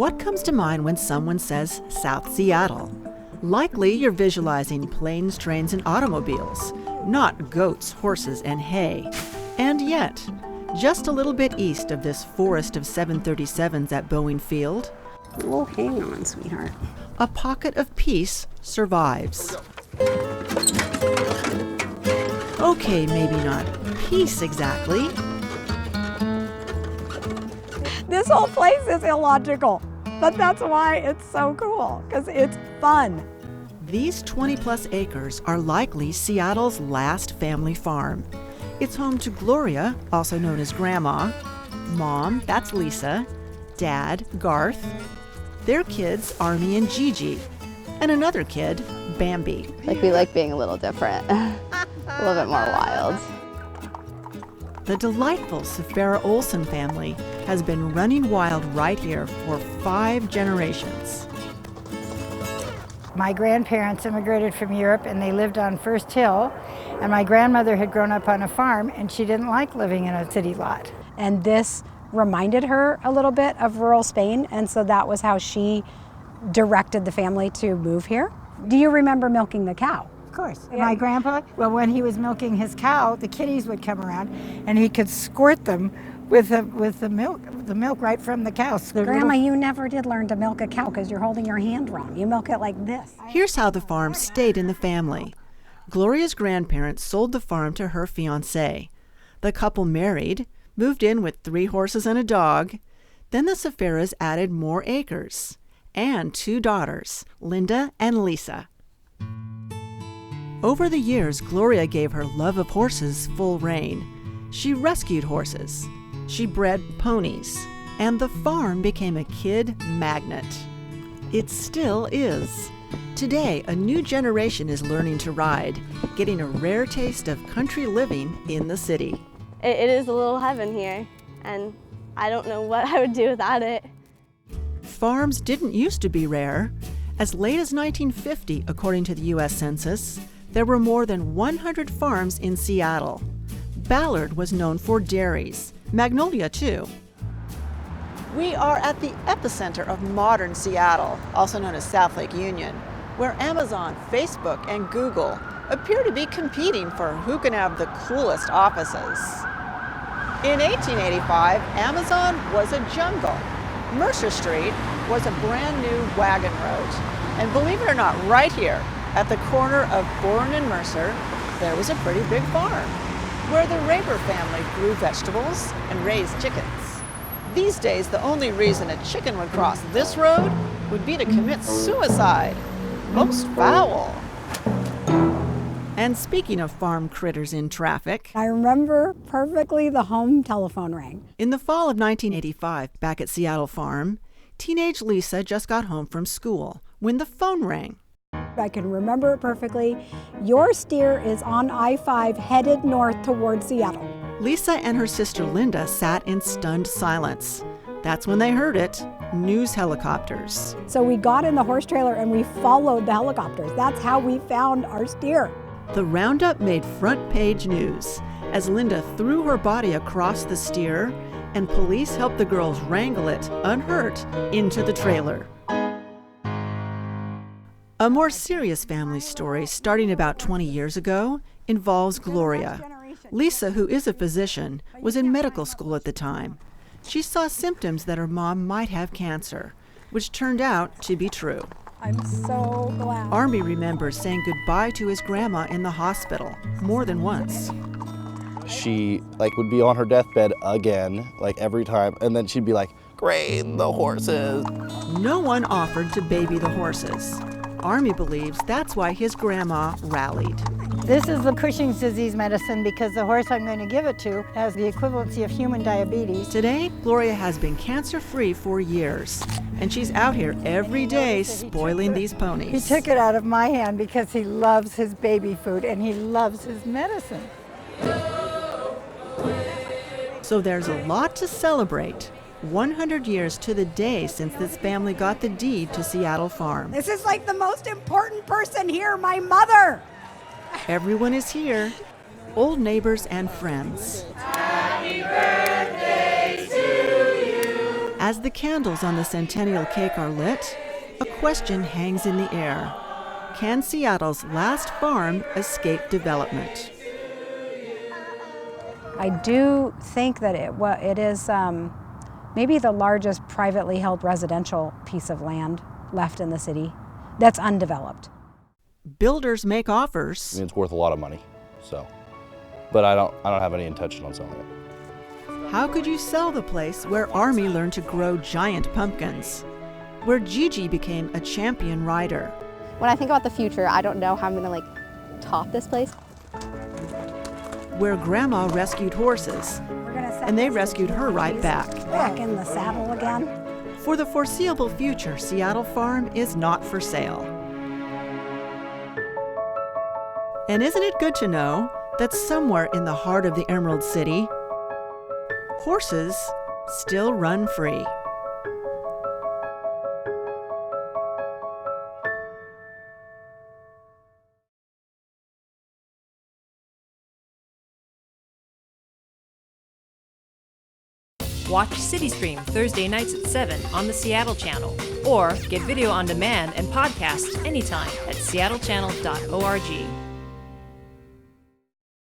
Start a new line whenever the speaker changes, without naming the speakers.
What comes to mind when someone says South Seattle? Likely you're visualizing planes, trains, and automobiles, not goats, horses, and hay. And yet, just a little bit east of this forest of 737s at Boeing Field,
oh, hang on, sweetheart.
A pocket of peace survives. Okay, maybe not peace exactly.
This whole place is illogical, but that's why it's so cool, because it's fun.
These 20-plus acres are likely Seattle's last family farm. It's home to Gloria, also known as Grandma, Mom, that's Lisa, Dad, Garth, their kids, Army and Gigi, and another kid, Bambi.
We like being a little different, a little bit more wild.
The delightful Sferra-Olsen family has been running wild right here for 5 generations.
My grandparents immigrated from Europe and they lived on First Hill, and my grandmother had grown up on a farm and she didn't like living in a city lot.
And this reminded her a little bit of rural Spain, and so that was how she directed the family to move here. Do you remember milking the cow?
Of course.
Yeah.
My grandpa, well, when he was milking his cow, the kitties would come around and he could squirt them with the milk right from the cow.
Grandma, you never did learn to milk a cow because you're holding your hand wrong. You milk it like this.
Here's how the farm stayed in the family. Gloria's grandparents sold the farm to her fiancé. The couple married, moved in with 3 horses and a dog. Then the Sferras added more acres and 2 daughters, Linda and Lisa. Over the years, Gloria gave her love of horses full rein. She rescued horses. She bred ponies, and the farm became a kid magnet. It still is. Today, a new generation is learning to ride, getting a rare taste of country living in the city.
It is a little heaven here, and I don't know what I would do without it.
Farms didn't used to be rare. As late as 1950, according to the U.S. Census, there were more than 100 farms in Seattle. Ballard was known for dairies, Magnolia too. We are at the epicenter of modern Seattle, also known as South Lake Union, where Amazon, Facebook, and Google appear to be competing for who can have the coolest offices. In 1885, Amazon was a jungle. Mercer Street was a brand new wagon road. And believe it or not, right here at the corner of Bourne and Mercer, there was a pretty big farm where the Raber family grew vegetables and raised chickens. These days, the only reason a chicken would cross this road would be to commit suicide. Most foul. And speaking of farm critters in traffic,
I remember perfectly the home telephone rang.
in the fall of 1985, back at Seattle Farm, teenage Lisa just got home from school when the phone rang.
I can remember it perfectly. Your steer is on I-5 headed north towards Seattle.
Lisa and her sister Linda sat in stunned silence. That's when they heard it, news helicopters.
So we got in the horse trailer and we followed the helicopters. That's how we found our steer.
The roundup made front page news as Linda threw her body across the steer and police helped the girls wrangle it, unhurt, into the trailer. A more serious family story, starting about 20 years ago, involves Gloria. Lisa, who is a physician, was in medical school at the time. She saw symptoms that her mom might have cancer, which turned out to be true.
I'm so glad.
Army remembers saying goodbye to his grandma in the hospital more than once.
She would be on her deathbed again, every time, and then she'd be like, "Great, the horses."
No one offered to baby the horses. Army believes that's why his grandma rallied.
This is the Cushing's disease medicine because the horse I'm going to give it to has the equivalency of human diabetes.
Today, Gloria has been cancer-free for years, and she's out here every day spoiling these
He
ponies.
took it out of my hand because he loves his baby food and he loves his medicine.
So there's a lot to celebrate. 100 years to the day since this family got the deed to Seattle Farm.
This is like the most important person here, my mother.
Everyone is here, old neighbors and friends. Happy birthday to you. As the candles on the centennial cake are lit, a question hangs in the air. Can Seattle's last farm escape development?
I do think that it is maybe the largest privately held residential piece of land left in the city that's undeveloped.
Builders make
I
offers.
mean, it's worth a lot of money, so. But I don't have any intention on selling it.
How could you sell the place where Army learned to grow giant pumpkins? Where Gigi became a champion rider?
When I think about the future, I don't know how I'm gonna top this place.
Where Grandma rescued horses,
We're gonna set
and they
this
rescued her right back.
back in the saddle again.
For the foreseeable future, Seattle Farm is not for sale. And isn't it good to know that somewhere in the heart of the Emerald City, horses still run free?
Watch CityStream Thursday nights at 7 on the Seattle Channel, or get video on demand and podcasts anytime at seattlechannel.org.